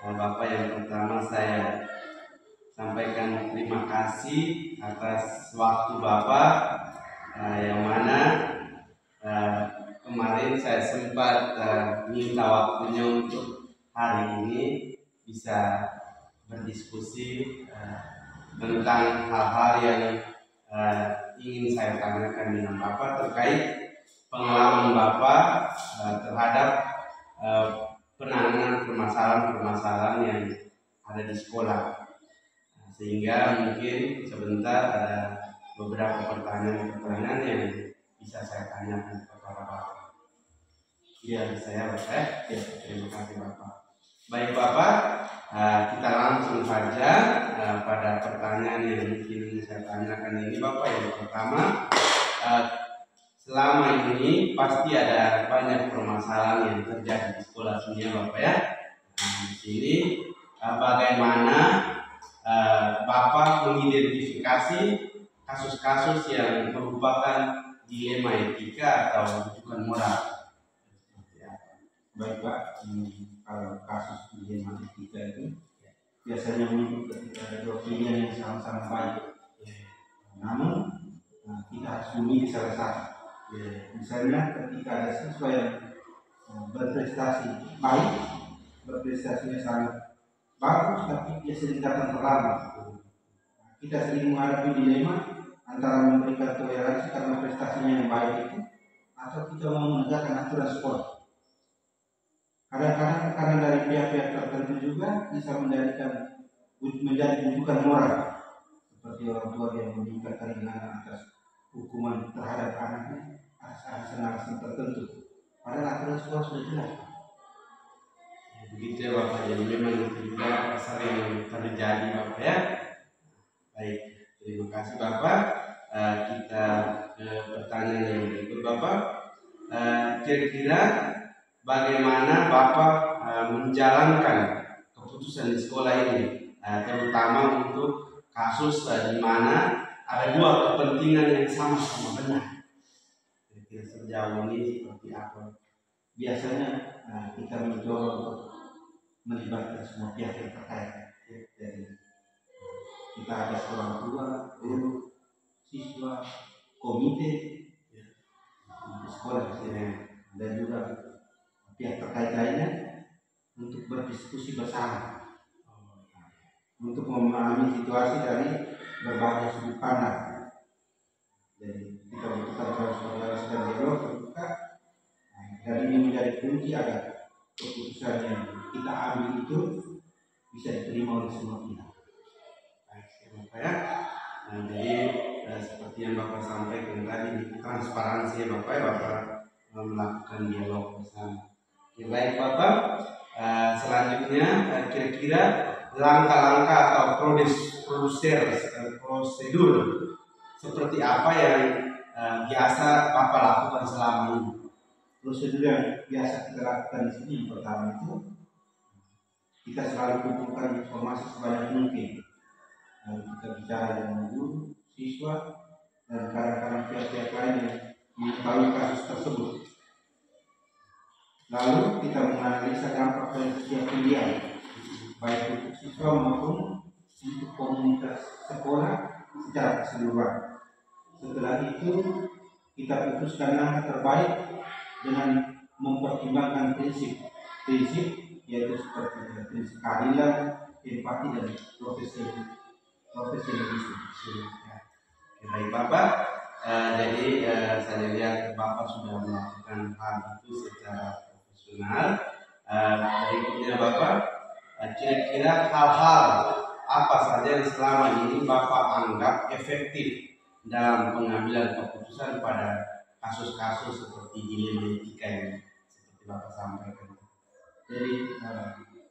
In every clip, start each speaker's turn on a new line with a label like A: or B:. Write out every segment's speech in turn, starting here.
A: Bapak, yang pertama saya sampaikan terima kasih atas waktu Bapak, yang mana kemarin saya sempat minta waktunya untuk hari ini bisa berdiskusi tentang hal-hal yang ingin saya tanyakan dengan Bapak terkait pengalaman Bapak terhadap penanganan permasalahan-permasalahan yang ada di sekolah, sehingga mungkin sebentar ada beberapa pertanyaan-pertanyaan yang bisa saya tanyakan kepada Bapak. Ya, saya Bapak. Ya, terima kasih Bapak. Baik Bapak, kita langsung saja pada pertanyaan yang mungkin saya tanyakan ini Bapak. Yang pertama, selama ini pasti ada banyak permasalahan yang terjadi di sekolah sini ya Bapak ya. Di sini bagaimana Bapak mengidentifikasi kasus-kasus yang merupakan dilema etika atau rujukan moral?
B: Baik Pak, kalau kasus dilema etika itu biasanya muncul ketika ada dua pilihan yang sama-sama baik. Namun kita harus memilih salah satu. Misalnya ketika ada siswa yang berprestasi baik, berprestasinya sangat bagus, tapi dia sering datang terlambat. Kita sering menghadapi dilema antara memberikan toleransi karena prestasinya yang baik itu, atau kita mau menegakkan aturan sekolah. Kadang-kadang tekanan dari pihak-pihak tertentu juga bisa menjadi rujukan moral, seperti orang tua yang memberikan keringanan atas hukuman terhadap anaknya atas alasan tertentu. Padahal aturan sekolah sudah jelas.
A: Begitu ya Bapak, jadi memang tidak sering terjadi Bapak ya. Baik, terima kasih Bapak. Kita ke pertanyaan yang berikut Bapak. Kira-kira bagaimana Bapak menjalankan keputusan di sekolah ini, terutama untuk kasus di mana ada dua kepentingan yang sama-sama benar? Kira-kira sejauh ini seperti apa?
B: Biasanya kita mencoba untuk melibatkan semua pihak yang terkait. Jadi kita ada orang tua, guru, siswa, komite di sekolah dan juga pihak terkait lainnya untuk berdiskusi bersama, untuk memahami situasi dari berbagai sudut pandang. Jadi kita butuhkan transparansi dan dialog terbuka. Dan ini menjadi kunci agar keputusan yang kita ambil itu bisa diterima oleh semua pihak.
A: Baik, Bapak ya. Jadi seperti yang Bapak sampaikan tadi, transparansi ya Bapak, Bapak melakukan dialog bersama. Ya, baik Bapak. Selanjutnya kira-kira langkah-langkah atau prosedur seperti apa yang biasa Bapak lakukan selama ini?
B: Prosedur yang biasa kita lakukan di sini, yang pertama itu kita selalu kumpulkan informasi sebanyak mungkin. Lalu kita bicara dengan guru, siswa, dan kadang-kadang pihak-pihak lain yang mengetahui kasus tersebut. Lalu kita menganalisa dampak dari setiap pilihan, baik untuk siswa maupun untuk komunitas sekolah secara keseluruhan. Setelah itu kita putuskan langkah terbaik dengan mempertimbangkan prinsip yaitu seperti prinsip keadilan, empati, dan profesionalisme.
A: Baik Bapak, jadi saya lihat Bapak sudah melakukan hal itu secara profesional. Berikutnya Bapak, kira-kira hal-hal apa saja yang selama ini Bapak anggap efektif dalam pengambilan keputusan pada kasus-kasus seperti dilema etika yang seperti Bapak sampaikan?
B: Jadi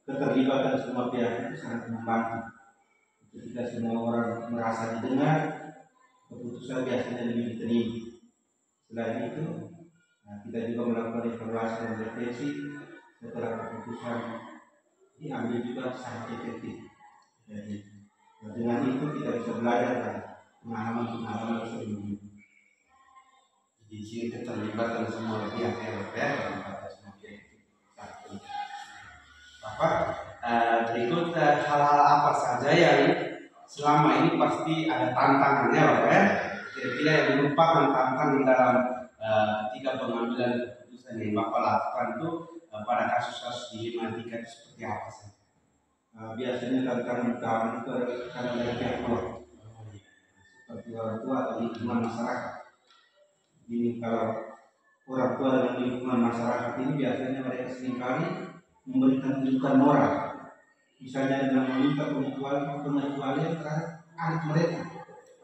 B: keterlibatan semua pihak itu sangat membantu. Ketika semua orang merasa didengar, keputusan biasanya lebih diterima. Selain itu, kita juga melakukan evaluasi dan refleksi setelah keputusan diambil juga sangat efektif. Jadi dengan itu kita bisa belajar dari pengalaman sebelumnya.
A: Di sini keterlibatan semua pihak ya, Bapak. Bapak, berikut hal-hal apa saja yang selama ini pasti ada tantangannya Bapak ya. Kira-kira yang merupakan tantangan dalam ketika pengambilan keputusan yang Bapak lakukan itu pada kasus-kasus di Himatika itu seperti apa saja?
B: Biasanya tantangan utama itu karena dari pihak keluarga, seperti orang tua atau lingkungan masyarakat. Ini kalau orang tua dan lingkungan masyarakat ini biasanya mereka seringkali memberikan tuntutan moral, misalnya dengan meminta pengecualian terhadap anak mereka.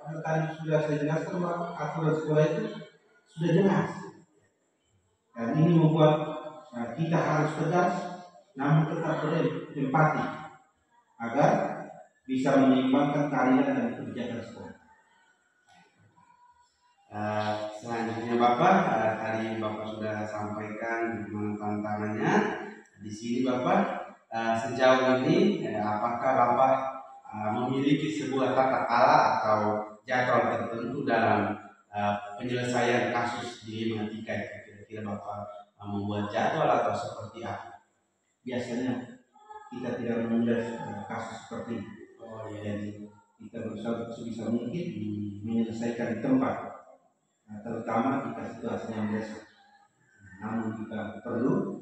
B: Karena tadi sudah saya jelaskan bahwa aturan sekolah itu sudah jelas, dan ini membuat kita harus tegas, namun tetap berempati agar bisa menyeimbangkan keadilan dan kebijakan sekolah.
A: Selanjutnya Bapak, tadi Bapak sudah sampaikan bagaimana tantangannya. Di sini Bapak, sejauh ini apakah Bapak memiliki sebuah tata cara atau jadwal tertentu dalam penyelesaian kasus di Himatika? Kira-kira Bapak membuat jadwal atau seperti apa?
B: Biasanya kita tidak menunda kasus seperti ini. Jadi kita berusaha sebisa mungkin menyelesaikan di tempat. Terutama jika situasinya mendesak. Namun kita perlu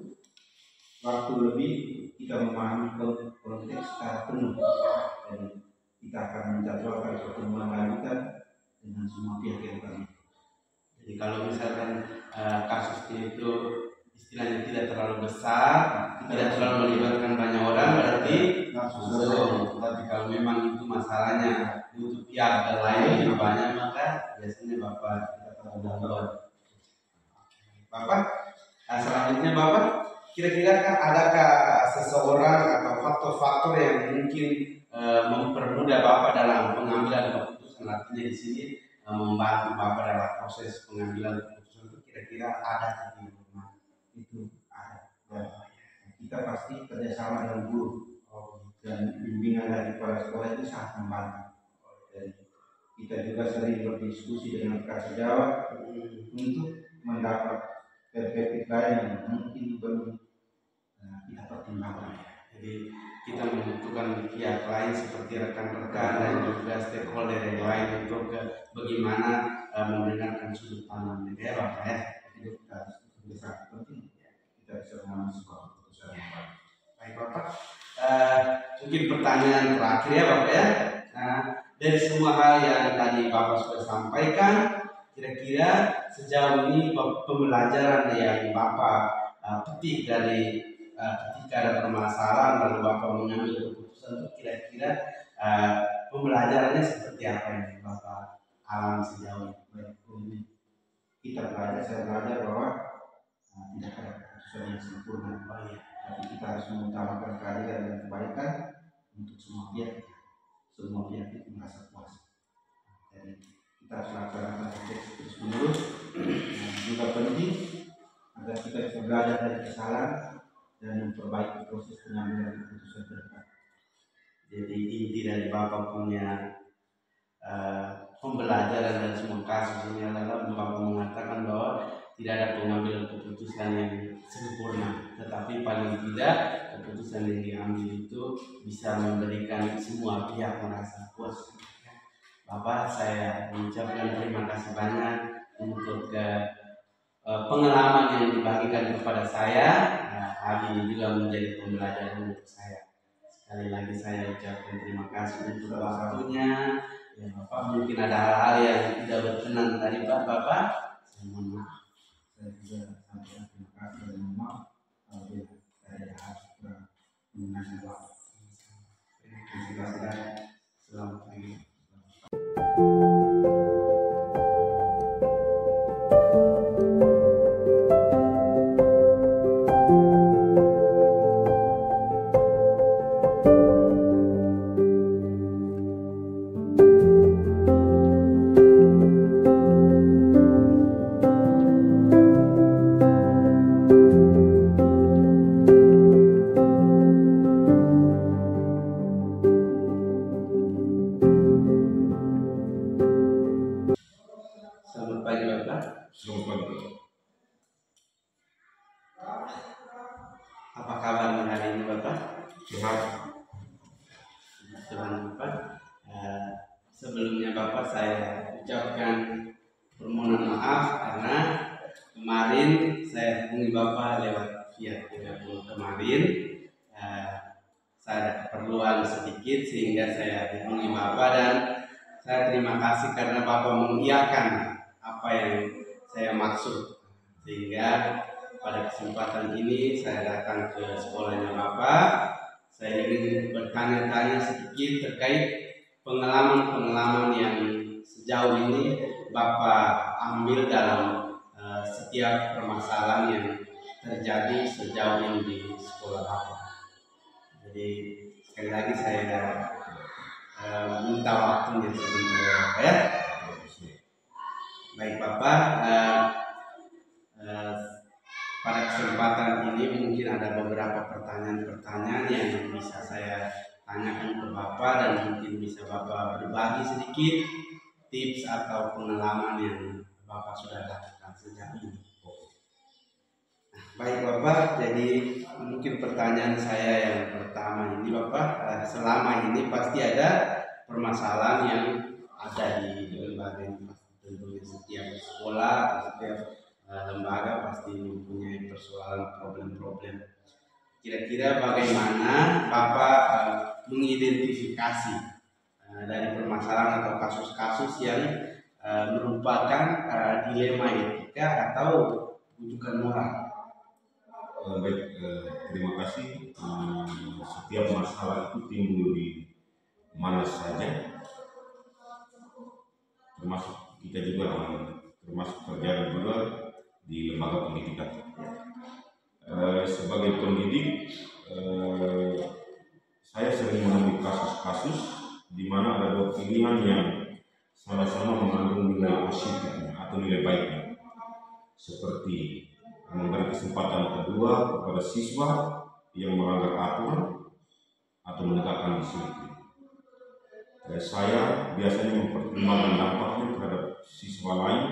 B: waktu lebih, kita memahami konteks secara penuh. Jadi kita akan menjadwalkan pertemuan lanjutan dengan semua pihak yang terlibat.
A: Jadi kalau misalkan kasusnya itu istilahnya tidak terlalu besar, tidak terlalu melibatkan banyak orang, berarti langsung. Tapi kalau memang itu masalahnya butuh pihak lain lebih banyak, maka biasanya Bapak Bapak, selanjutnya Bapak, kira-kira kan adakah seseorang atau faktor-faktor yang mungkin mempermudah Bapak dalam pengambilan keputusan? Artinya di sini membantu Bapak dalam proses pengambilan keputusan itu kira-kira ada di rumah?
B: Itu ada. Kita pasti kerjasama dengan guru dan bimbingan dari kepala sekolah itu sangat membantu. Kita juga sering berdiskusi dengan Kak Sejawat untuk mendapat perspektif lain yang mungkin belum kita pertimbangkan.
A: Jadi kita membutuhkan pihak lain seperti rekan-rekan dan juga stakeholder yang lain untuk bagaimana mendengarkan sudut pandang negara Bapak ya.
B: Itu kita sangat penting. Kita bisa mengambil sebuah keputusan yang baik.
A: Baik Bapak, mungkin pertanyaan terakhir ya Bapak ya. Dari semua hal yang tadi Bapak sudah sampaikan, kira-kira sejauh ini pembelajaran yang Bapak petik dari ketika ada permasalahan lalu Bapak mengambil keputusan itu kira-kira pembelajarannya seperti apa yang Bapak alami sejauh ini?
B: Kita belajar, saya belajar bahwa tidak ada keputusan yang sempurna, tapi kita harus mengutamakan keadilan dan kebaikan untuk semua pihak. Semua pihak itu merasa puas. Jadi kita harus laksanakan terus menerus. Juga penting agar kita bisa belajar dari kesalahan dan memperbaiki proses pengambilan keputusan ke depan.
A: Jadi inti dari Bapak punya pembelajaran dan semua kasus ini adalah Bapak mengatakan bahwa tidak ada pengambilan keputusan yang sempurna, tetapi paling tidak keputusan yang diambil itu bisa memberikan semua pihak merasa puas. Bapak, saya mengucapkan terima kasih banyak untuk pengalaman yang dibagikan kepada saya. Hal ini juga menjadi pembelajaran untuk saya. Sekali lagi saya ucapkan terima kasih untuk waktunya. Ya, Bapak mungkin ada hal-hal yang tidak berkenan tadi Bapak, saya mohon maaf.
B: Saya juga sampaikan terima kasih dan mohon maaf apabila saya harus menggunakan waktu.
A: Terima kasih. Selamat pagi. Apa kabar hari ini Bapak?
C: Sehat.
A: Tuhan Bapak. Sebelumnya Bapak saya ucapkan permohonan maaf karena kemarin saya hubungi Bapak lewat via telepon kemarin. Saya ada keperluan sedikit sehingga saya hubungi Bapak, dan saya terima kasih karena Bapak mengiyakan apa yang saya maksud, sehingga pada kesempatan ini saya datang ke sekolahnya Bapak. Saya ingin bertanya-tanya sedikit terkait pengalaman-pengalaman yang sejauh ini Bapak ambil dalam setiap permasalahan yang terjadi sejauh ini di sekolah Bapak. Jadi sekali lagi saya minta waktunya sebentar Bapak ya. Baik Bapak, pada kesempatan ini mungkin ada beberapa pertanyaan-pertanyaan yang bisa saya tanyakan ke Bapak, dan mungkin bisa Bapak berbagi sedikit tips atau pengalaman yang Bapak sudah lakukan sejak ini. Baik Bapak, jadi mungkin pertanyaan saya yang pertama ini Bapak, selama ini pasti ada permasalahan yang ada di lembaga ini, tentunya setiap sekolah atau setiap lembaga pasti mempunyai persoalan problem-problem. Kira-kira bagaimana Bapak mengidentifikasi dari permasalahan atau kasus-kasus yang merupakan dilema etika atau rujukan moral?
C: Baik, terima kasih. Setiap masalah itu timbul di mana saja, termasuk kita juga, termasuk terjadi juga di lembaga pendidikan. Sebagai pendidik, saya sering menemui kasus-kasus di mana ada dua pilihan yang sama-sama mengandung nilai positif atau nilai baiknya, seperti memberi kesempatan kedua kepada siswa yang melanggar aturan atau menegakkan disiplin. Saya biasanya mempertimbangkan dampaknya terhadap siswa lain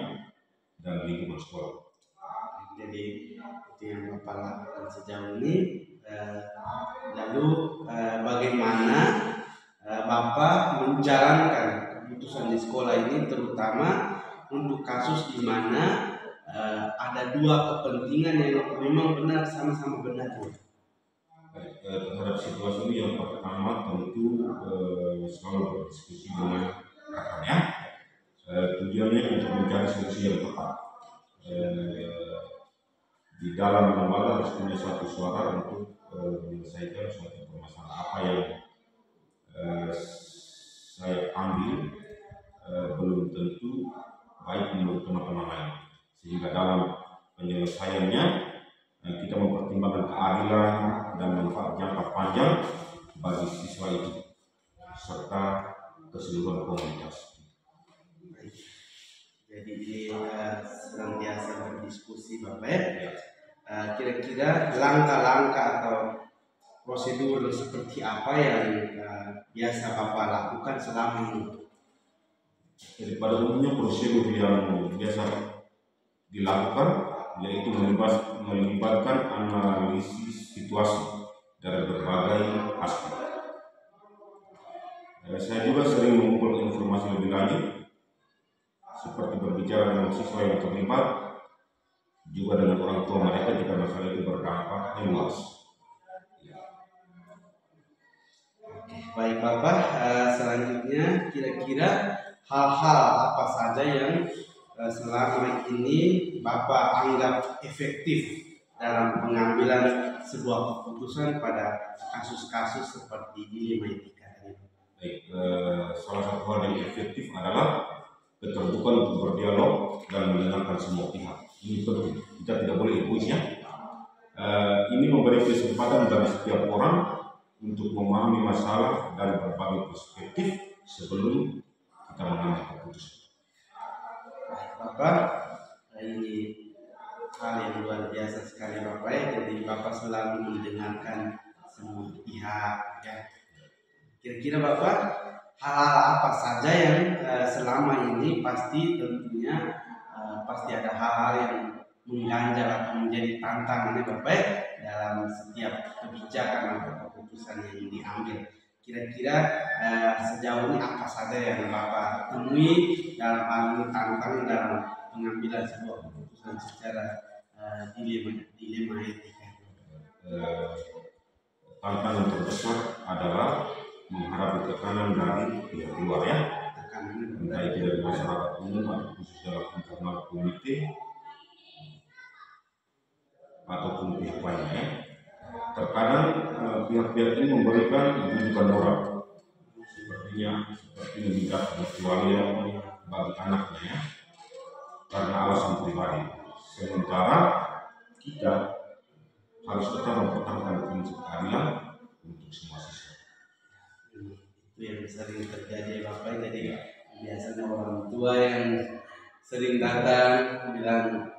C: dan lingkungan sekolah.
A: Jadi itu yang Bapak lakukan sejauh ini. Lalu bagaimana Bapak menjalankan keputusan di sekolah ini, terutama untuk kasus di mana ada dua kepentingan yang memang benar, sama-sama benar.
C: Terhadap situasi ini, yang pertama tentu selalu berdiskusi dengan rekannya. Tujuannya untuk mencari solusi yang tepat. Di dalam lembaga harus punya suatu suara untuk menyelesaikan suatu permasalahan. Apa yang saya ambil belum tentu baik menurut teman-teman lain, sehingga dalam penyelesaiannya kita mempertimbangkan keadilan dan manfaat jangka panjang bagi siswa itu serta keseluruhan komunitas.
A: Jadi ini senantiasa berdiskusi Bapak ya. Kira-kira langkah-langkah atau prosedur seperti apa yang biasa Bapak lakukan selama ini?
C: Jadi pada umumnya prosedur yang biasa dilakukan yaitu melibatkan analisis situasi dari berbagai aspek. Saya juga sering mengumpulkan informasi lebih lanjut, seperti berbicara dengan siswa yang terlibat, juga dengan orang tua mereka jika masalah itu berdampak yang luas.
A: Baik Bapak, selanjutnya kira-kira hal-hal apa saja yang selama ini Bapak anggap efektif dalam pengambilan sebuah keputusan pada kasus-kasus seperti dilema etika ini?
C: Baik, salah satu hal yang efektif adalah keterbukaan untuk berdialog dan mendengarkan semua pihak. Ini penting, kita tidak boleh egois ya. Ini memberi kesempatan bagi setiap orang untuk memahami masalah dari berbagai perspektif sebelum kita mengambil keputusan.
A: Bapak, ini hal yang luar biasa sekali Bapak ya. Jadi Bapak selalu mendengarkan semua pihak ya. Kira-kira Bapak, hal-hal apa saja yang selama ini pasti tentunya pasti ada hal-hal yang mengganjal atau menjadi tantangannya Bapak dalam setiap kebijakan atau keputusan yang diambil. kira-kira sejauh ini apa saja yang Bapak temui dalam hal ini tantangan dalam pengambilan sebuah keputusan secara dilema etika?
C: Tantangan terbesar adalah menghadapi tekanan dari pihak luar ya, entah itu dari masyarakat umum atau khusus dalam internal komite ataupun pihak lainnya. Terkadang pihak-pihak ini memberikan rujukan moral, seperti meminta pengecualian bagi anaknya ya, karena alasan pribadi. Sementara kita harus tetap mempertahankan prinsip keadilan untuk semua siswa.
A: Itu yang sering terjadi Bapak. Jadi biasanya orang tua yang sering datang bilang,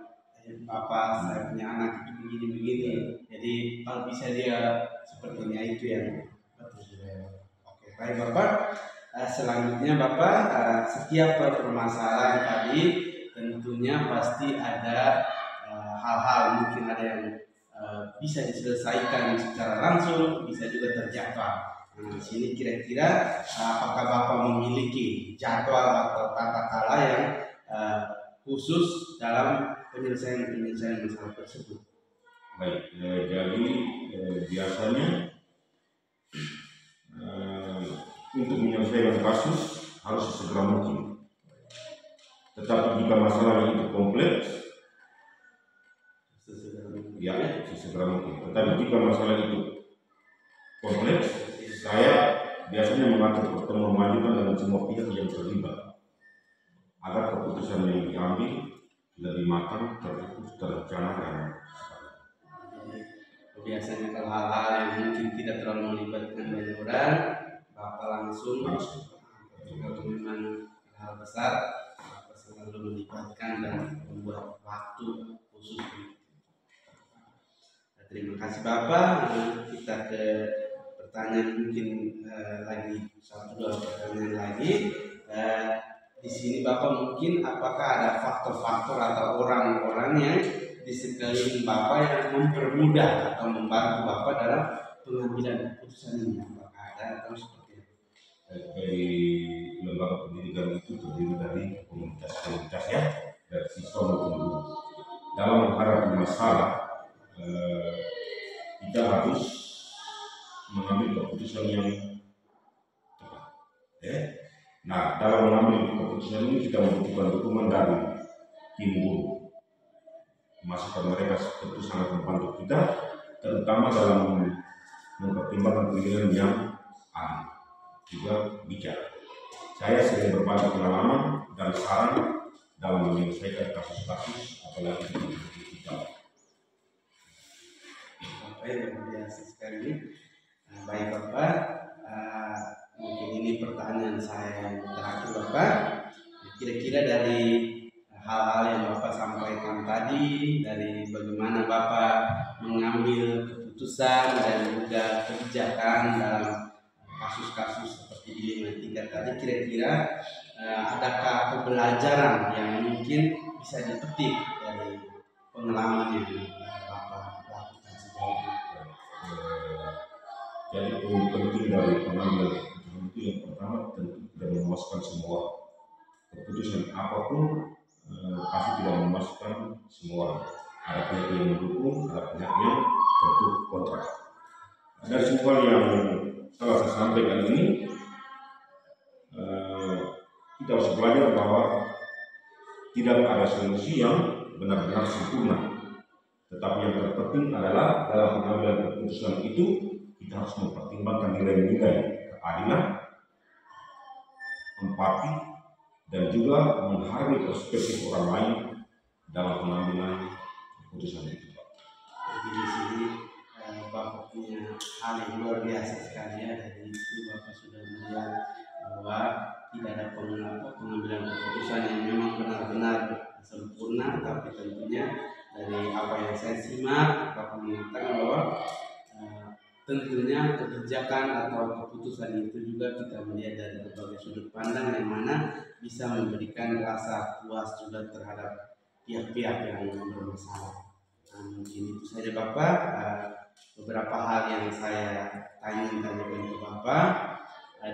A: Bapak saya punya anak itu begini-begini, jadi kalau bisa dia sepertinya itu yang betul. Oke, baik Bapak. Selanjutnya Bapak, setiap permasalahan tadi tentunya pasti ada hal-hal, mungkin ada yang bisa diselesaikan secara langsung, bisa juga terjadwal. Nah, di sini kira-kira apakah Bapak memiliki jadwal atau tata cara yang khusus dalam penyelesaian masalah tersebut?
C: Baik, jadi biasanya untuk menyelesaikan kasus harus sesegera mungkin. Tetapi jika masalah itu kompleks, ya sesegera mungkin. Tetapi jika masalah itu kompleks, saya biasanya mengatur pertemuan lanjutan dengan semua pihak yang terlibat agar keputusan yang diambil lebih matang, terfokus, terencana dan
A: biasanya kalau hal-hal yang mungkin tidak terlalu melibatkan banyak orang, Bapak langsung kalau memang hal besar, Bapak selalu melibatkan dan membuat waktu khusus. Terima kasih Bapak. Kita ke pertanyaan mungkin lagi satu dua pertanyaan lagi. Di sini Bapak mungkin apakah ada faktor-faktor atau orang-orang yang di sekeliling Bapak yang mempermudah atau membantu Bapak dalam pengambilan keputusan ini? Apakah ada atau seperti itu?
C: Dari lembaga pendidikan itu terdiri dari komunitas-komunitas ya, dari siswa maupun guru. Dalam menghadapi masalah, kita harus mengambil keputusan yang tepat. Nah, dalam mengambil keputusan ini kita membutuhkan dukungan dari tim guru. Masukan mereka tentu sangat membantu kita, terutama dalam mempertimbangkan pilihan yang adil, juga bijak. Saya sering berbagi pengalaman dan saran dalam menyelesaikan kasus-kasus, apalagi di kita.
A: Baik, luar biasa sekali. Baik Bapak, mungkin ini pertanyaan saya yang terakhir Bapak. Kira-kira dari hal-hal yang Bapak sampaikan tadi, dari bagaimana Bapak mengambil keputusan dan juga kebijakan dalam kasus-kasus seperti di lima tingkat tadi, kira-kira adakah pembelajaran yang mungkin bisa dipetik dari pengalaman yang Bapak lakukan sejauh ini?
C: Jadi poin penting dari pengambilan keputusan itu yang pertama tentu tidak memuaskan semua keputusan apapun, pasti tidak memuaskan semua orang. Ada pihak yang mendukung, ada pihak yang tentu kontra. Dari semua yang telah saya sampaikan ini, kita harus belajar bahwa tidak ada solusi yang benar-benar sempurna. Tetapi yang terpenting adalah dalam pengambilan keputusan itu kita harus mempertimbangkan nilai-nilai keadilan, empati, dan juga menghargai perspektif orang lain dalam pengambilan keputusan itu.
A: Jadi di sini Bapak punya hal yang luar biasa sekali ya. Dari itu Bapak sudah melihat bahwa tidak ada pengambilan keputusan yang memang benar-benar sempurna, tapi tentunya dari apa yang saya simak Bapak mengatakan bahwa tentunya kebijakan atau keputusan itu juga kita melihat dari berbagai sudut pandang yang mana bisa memberikan rasa puas juga terhadap pihak-pihak yang bermasalah. Mungkin itu saja Bapak, beberapa hal yang saya tanyakan untuk Bapak.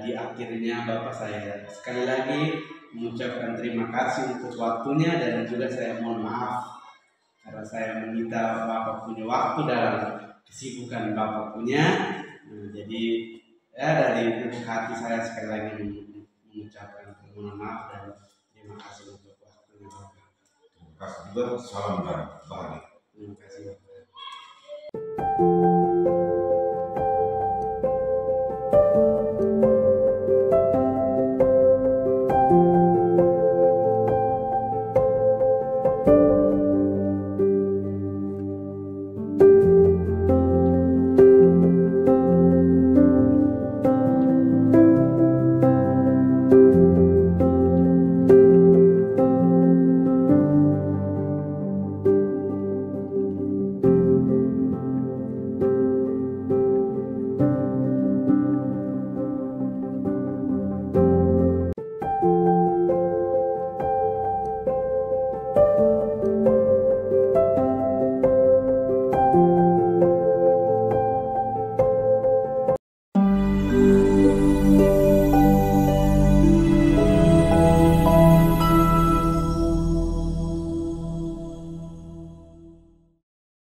A: di akhirnya Bapak, saya sekali lagi mengucapkan terima kasih untuk waktunya, dan juga saya mohon maaf karena saya meminta Bapak punya waktu dalam kesibukan Bapak punya. Jadi ya, dari lubuk hati saya sekali lagi mengucapkan permohonan maaf dan terima kasih untuk waktunya Bapak.
C: Terima kasih juga, salam dan bahagia.
A: Terima kasih Bapak.